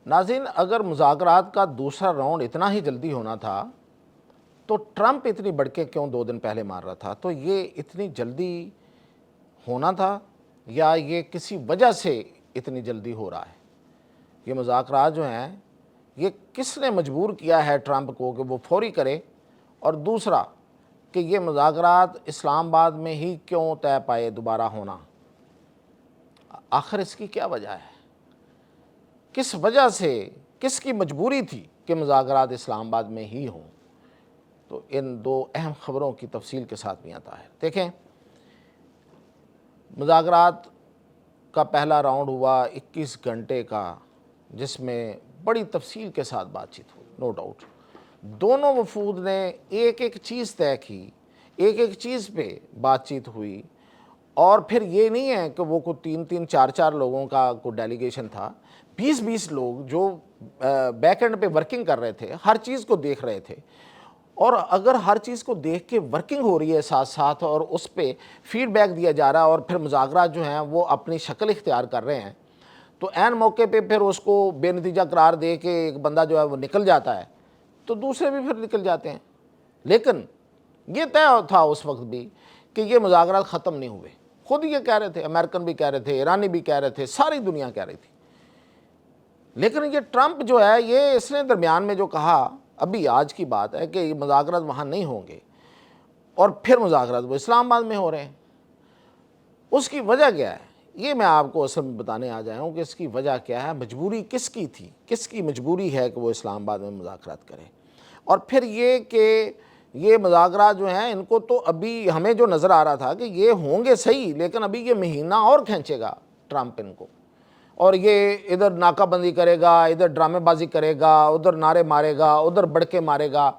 ناظرین، اگر مذاکرات کا دوسرا راؤنڈ اتنا ہی جلدی ہونا تھا تو ٹرمپ اتنی بڑکیں کیوں 2 دن پہلے مار رہا تھا؟ تو یہ اتنی جلدی ہونا تھا یا یہ کسی وجہ سے اتنی جلدی ہو رہا ہے؟ یہ مذاکرات جو ہیں یہ کس نے مجبور کیا ہے ٹرمپ کو کہ وہ فوری کرے؟ اور دوسرا کہ یہ مذاکرات اسلام آباد میں ہی کیوں طے پائے دوبارہ ہونا؟ آخر اس کی کیا وجہ ہے؟ کس وجہ سے، کس کی مجبوری تھی کہ مذاکرات اسلام آباد میں ہی ہوں؟ تو ان دو اہم خبروں کی تفصیل کے ساتھ میاں طاہر دیکھیں۔ مذاکرات کا پہلا راؤنڈ ہوا 21 گھنٹے کا، جس میں بڑی تفصیل کے ساتھ بات چیت ہوئی، نو ڈاؤٹ۔ دونوں وفود نے ایک ایک چیز طے کی، ایک ایک چیز پہ بات چیت ہوئی، اور پھر یہ نہیں ہے کہ وہ کوئی 3 4 لوگوں کا کوئی ڈیلیگیشن تھا، 20 لوگ جو بیک اینڈ پہ ورکنگ کر رہے تھے، ہر چیز کو دیکھ رہے تھے۔ اور اگر ہر چیز کو دیکھ کے ورکنگ ہو رہی ہے ساتھ ساتھ اور اس پہ فیڈ بیک دیا جا رہا ہے، اور پھر مذاکرات جو ہیں وہ اپنی شکل اختیار کر رہے ہیں، تو عین موقع پہ پھر اس کو بے نتیجہ قرار دے کے ایک بندہ جو ہے وہ نکل جاتا ہے، تو دوسرے بھی پھر نکل جاتے ہیں۔ لیکن یہ طے تھا اس وقت بھی کہ یہ مذاکرات ختم نہیں ہوئے، خود یہ کہہ رہے تھے، امریکن بھی کہہ رہے تھے، ایرانی بھی کہہ رہے تھے، ساری دنیا کہہ رہی تھی۔ لیکن یہ ٹرمپ جو ہے، یہ اس نے درمیان میں جو کہا، ابھی آج کی بات ہے کہ یہ مذاکرات وہاں نہیں ہوں گے، اور پھر مذاکرات وہ اسلام آباد میں ہو رہے ہیں۔ اس کی وجہ کیا ہے؟ یہ میں آپ کو اصل میں بتانے آ جایا ہوں کہ اس کی وجہ کیا ہے، مجبوری کس کی تھی، کس کی مجبوری ہے کہ وہ اسلام آباد میں مذاکرات کرے۔ اور پھر یہ کہ یہ مذاکرات جو ہیں ان کو تو ابھی ہمیں جو نظر آ رہا تھا کہ یہ ہوں گے صحیح، لیکن ابھی یہ مہینہ اور کھینچے گا ٹرمپ ان کو، اور یہ ادھر ناکہ بندی کرے گا، ادھر ڈرامے بازی کرے گا، ادھر نعرے مارے گا، ادھر بڑکے مارے گا،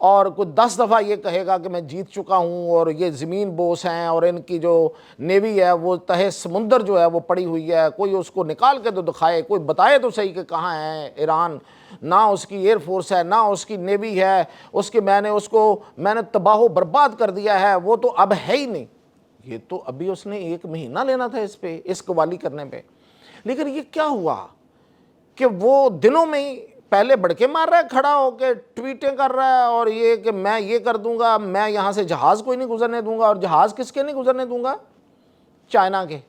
اور کوئی 10 دفعہ یہ کہے گا کہ میں جیت چکا ہوں، اور یہ زمین بوس ہیں، اور ان کی جو نیوی ہے وہ تہہ سمندر جو ہے وہ پڑی ہوئی ہے، کوئی اس کو نکال کے تو دکھائے، کوئی بتائے تو صحیح کہ کہاں ہے ایران، نہ اس کی ایئر فورس ہے، نہ اس کی نیوی ہے، میں نے تباہ و برباد کر دیا ہے، وہ تو اب ہے ہی نہیں۔ یہ تو ابھی اس نے 1 مہینہ لینا تھا اس پہ، اس قوالی کرنے پہ۔ لیکن یہ کیا ہوا کہ وہ دنوں میں ہی پہلے بڑکے مار رہا ہے، کھڑا ہو کے ٹویٹیں کر رہا ہے، اور یہ کہ میں یہ کر دوں گا، میں یہاں سے جہاز کوئی نہیں گزرنے دوں گا، اور جہاز کس کے نہیں گزرنے دوں گا؟ چائنا کے،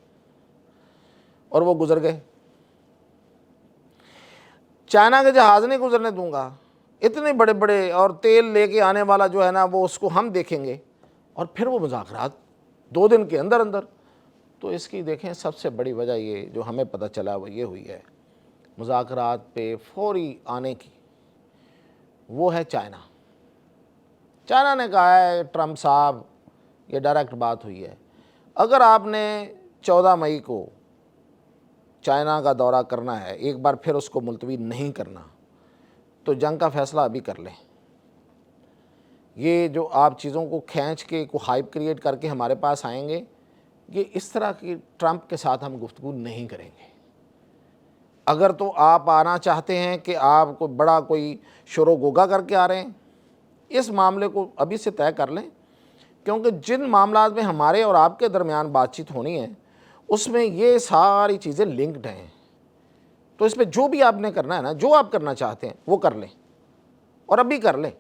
اور وہ گزر گئے۔ چائنا کے جہاز نہیں گزرنے دوں گا، اتنے بڑے بڑے، اور تیل لے کے آنے والا جو ہے نا وہ اس کو ہم دیکھیں گے، اور پھر وہ مذاکرات 2 دن کے اندر اندر۔ تو اس کی دیکھیں سب سے بڑی وجہ یہ جو ہمیں پتہ چلا وہ یہ ہوئی ہے مذاکرات پہ فوری آنے کی، وہ ہے چائنا۔ چائنا نے کہا ہے ٹرمپ صاحب، یہ ڈائریکٹ بات ہوئی ہے، اگر آپ نے 14 مئی کو چائنا کا دورہ کرنا ہے، ایک بار پھر اس کو ملتوی نہیں کرنا، تو جنگ کا فیصلہ ابھی کر لیں۔ یہ جو آپ چیزوں کو کھینچ کے کو ہائپ کریٹ کر کے ہمارے پاس آئیں گے، یہ اس طرح کی ٹرمپ کے ساتھ ہم گفتگو نہیں کریں گے۔ اگر تو آپ آنا چاہتے ہیں کہ آپ کو بڑا کوئی شور و گوگا کر کے آ رہے ہیں، اس معاملے کو ابھی سے طے کر لیں، کیونکہ جن معاملات میں ہمارے اور آپ کے درمیان بات چیت ہونی ہے اس میں یہ ساری چیزیں لنکڈ ہیں۔ تو اس پہ جو بھی آپ نے کرنا ہے نا، جو آپ کرنا چاہتے ہیں وہ کر لیں، اور ابھی کر لیں،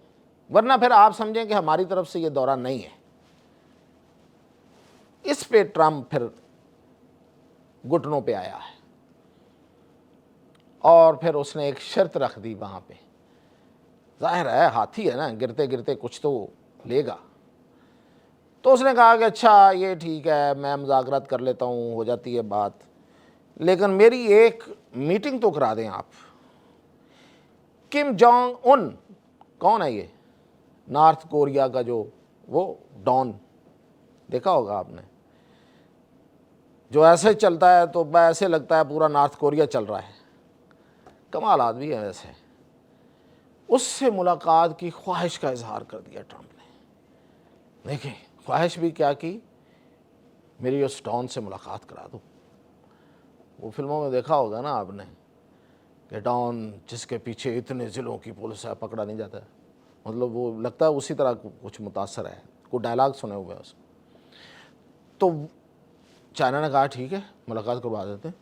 ورنہ پھر آپ سمجھیں کہ ہماری طرف سے یہ دورہ نہیں ہے۔ اس پہ ٹرمپ پھر گھٹنوں پہ آیا ہے، اور پھر اس نے ایک شرط رکھ دی وہاں پہ۔ ظاہر ہے ہاتھی ہے نا، گرتے گرتے کچھ تو لے گا۔ تو اس نے کہا کہ اچھا یہ ٹھیک ہے، میں مذاکرات کر لیتا ہوں، ہو جاتی ہے بات، لیکن میری ایک میٹنگ تو کرا دیں آپ۔ کم جونگ ان کون ہے؟ یہ نارتھ کوریا کا جو وہ ڈان، دیکھا ہوگا آپ نے، جو ایسے چلتا ہے تو ایسے لگتا ہے پورا نارتھ کوریا چل رہا ہے، کمال آدمی ہے ویسے۔ اس سے ملاقات کی خواہش کا اظہار کر دیا ٹرمپ نے۔ دیکھیں خواہش بھی کیا کی، میری اس ڈان سے ملاقات کرا دو۔ وہ فلموں میں دیکھا ہوگا نا آپ نے کہ ڈان جس کے پیچھے اتنے ضلعوں کی پولیس ہے، پکڑا نہیں جاتا ہے، مطلب وہ لگتا ہے اسی طرح کچھ متاثر ہے، کوئی ڈائلاگ سنے ہوئے اس کو۔ تو چائنا نے کہا ٹھیک ہے ملاقات کروا دیتے ہیں۔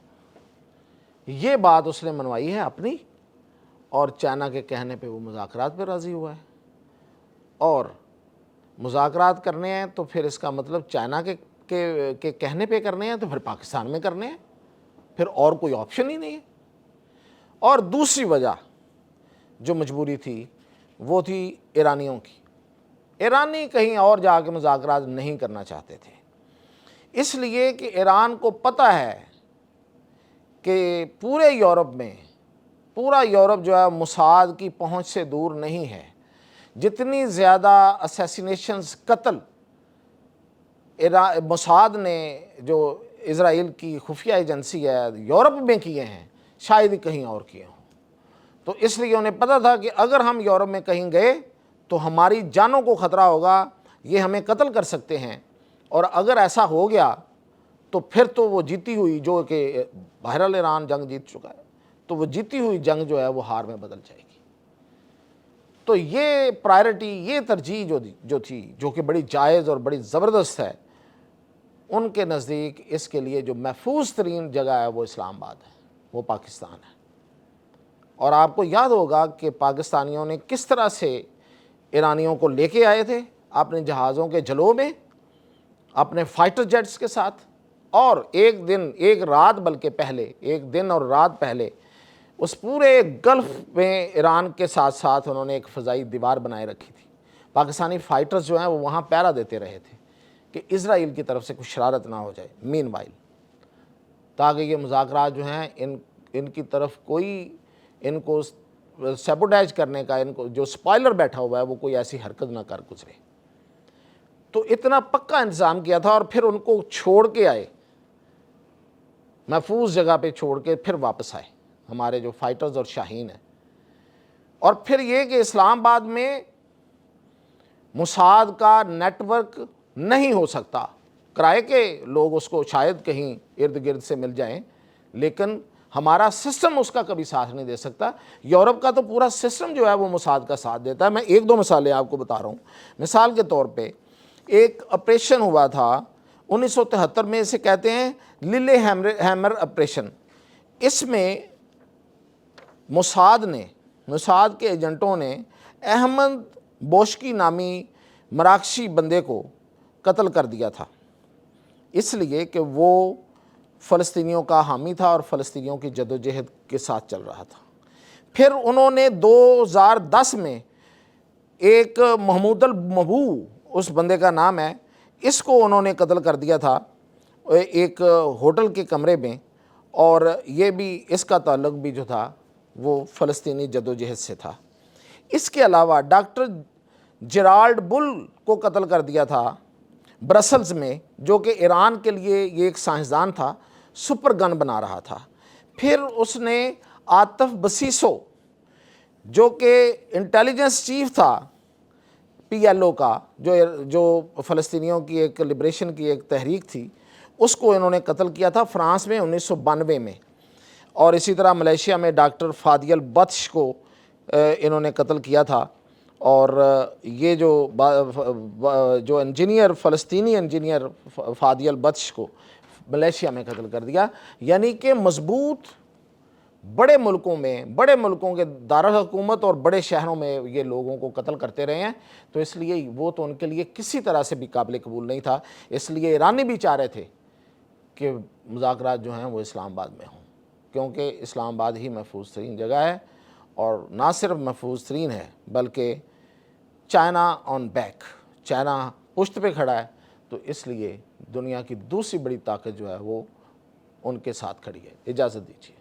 یہ بات اس نے منوائی ہے اپنی، اور چائنا کے کہنے پہ وہ مذاکرات پہ راضی ہوا ہے۔ اور مذاکرات کرنے ہیں تو پھر اس کا مطلب چائنا کے کہنے پہ کرنے ہیں تو پھر پاکستان میں کرنے ہیں، پھر اور کوئی آپشن ہی نہیں ہے۔ اور دوسری وجہ جو مجبوری تھی وہ تھی ایرانیوں کی۔ ایرانی کہیں اور جا کے مذاکرات نہیں کرنا چاہتے تھے، اس لیے کہ ایران کو پتہ ہے کہ پورے یورپ میں، پورا یورپ جو ہے موساد کی پہنچ سے دور نہیں ہے۔ جتنی زیادہ اسیسینیشنز، قتل موساد نے جو اسرائیل کی خفیہ ایجنسی ہے یورپ میں کیے ہیں، شاید ہی کہیں اور کیے ہوں۔ تو اس لیے انہیں پتہ تھا کہ اگر ہم یورپ میں کہیں گئے تو ہماری جانوں کو خطرہ ہوگا، یہ ہمیں قتل کر سکتے ہیں، اور اگر ایسا ہو گیا تو پھر تو وہ جیتی ہوئی، جو کہ بہرحال ایران جنگ جیت چکا ہے، تو وہ جیتی ہوئی جنگ جو ہے وہ ہار میں بدل جائے گی۔ تو یہ پرائرٹی، یہ ترجیح جو تھی، جو کہ بڑی جائز اور بڑی زبردست ہے، ان کے نزدیک اس کے لیے جو محفوظ ترین جگہ ہے وہ اسلام آباد ہے، وہ پاکستان ہے۔ اور آپ کو یاد ہوگا کہ پاکستانیوں نے کس طرح سے ایرانیوں کو لے کے آئے تھے اپنے جہازوں کے جلوں میں، اپنے فائٹر جیٹس کے ساتھ، اور ایک دن، ایک رات بلکہ پہلے، ایک دن اور رات پہلے اس پورے گلف میں ایران کے ساتھ ساتھ انہوں نے ایک فضائی دیوار بنائے رکھی تھی۔ پاکستانی فائٹرز جو ہیں وہ وہاں پہرا دیتے رہے تھے کہ اسرائیل کی طرف سے کچھ شرارت نہ ہو جائے مین وائل، تاکہ یہ مذاکرات جو ہیں ان کی طرف کوئی، ان کو سیبوٹیج کرنے کا، ان کو جو سپائلر بیٹھا ہوا ہے وہ کوئی ایسی حرکت نہ کر گزرے۔ تو اتنا پکا انتظام کیا تھا، اور پھر ان کو چھوڑ کے آئے، محفوظ جگہ پہ چھوڑ کے پھر واپس آئے ہمارے جو فائٹرز اور شاہین ہیں۔ اور پھر یہ کہ اسلام آباد میں موساد کا نیٹ ورک نہیں ہو سکتا، کرائے کے لوگ اس کو شاید کہیں ارد گرد سے مل جائیں، لیکن ہمارا سسٹم اس کا کبھی ساتھ نہیں دے سکتا۔ یورپ کا تو پورا سسٹم جو ہے وہ موساد کا ساتھ دیتا ہے۔ میں ایک دو مثالیں آپ کو بتا رہا ہوں۔ مثال کے طور پہ ایک آپریشن ہوا تھا 1973 میں، اسے کہتے ہیں للے ہیمر آپریشن۔ اس میں موساد کے ایجنٹوں نے احمد بوشکی نامی مراکشی بندے کو قتل کر دیا تھا، اس لیے کہ وہ فلسطینیوں کا حامی تھا اور فلسطینیوں کی جدوجہد کے ساتھ چل رہا تھا۔ پھر انہوں نے 2010 میں ایک محمود المبو، اس بندے کا نام ہے، اس کو انہوں نے قتل کر دیا تھا ایک ہوٹل کے کمرے میں، اور یہ بھی، اس کا تعلق بھی جو تھا وہ فلسطینی جدوجہد سے تھا۔ اس کے علاوہ ڈاکٹر جیرالڈ بل کو قتل کر دیا تھا برسلز میں، جو کہ ایران کے لیے یہ ایک سائنسدان تھا، سپر گن بنا رہا تھا۔ پھر اس نے عاطف بسیسو، جو کہ انٹیلیجنس چیف تھا PLO کا، جو فلسطینیوں کی ایک لبریشن کی ایک تحریک تھی، اس کو انہوں نے قتل کیا تھا فرانس میں 1992 میں۔ اور اسی طرح ملیشیا میں ڈاکٹر فادیل بطش کو انہوں نے قتل کیا تھا، اور یہ جو انجینئر، فلسطینی انجینئر فادیل بطش کو ملیشیا میں قتل کر دیا۔ یعنی کہ مضبوط بڑے ملکوں کے دارالحکومت اور بڑے شہروں میں یہ لوگوں کو قتل کرتے رہے ہیں، تو اس لیے وہ تو ان کے لیے کسی طرح سے بھی قابل قبول نہیں تھا۔ اس لیے ایرانی بھی چاہ رہے تھے کہ مذاکرات جو ہیں وہ اسلام آباد میں ہوں، کیونکہ اسلام آباد ہی محفوظ ترین جگہ ہے، اور نہ صرف محفوظ ترین ہے بلکہ چائنا آن بیک، چائنا پشت پہ کھڑا ہے، تو اس لیے دنیا کی دوسری بڑی طاقت جو ہے وہ ان کے ساتھ کھڑی ہے۔ اجازت دیجیے۔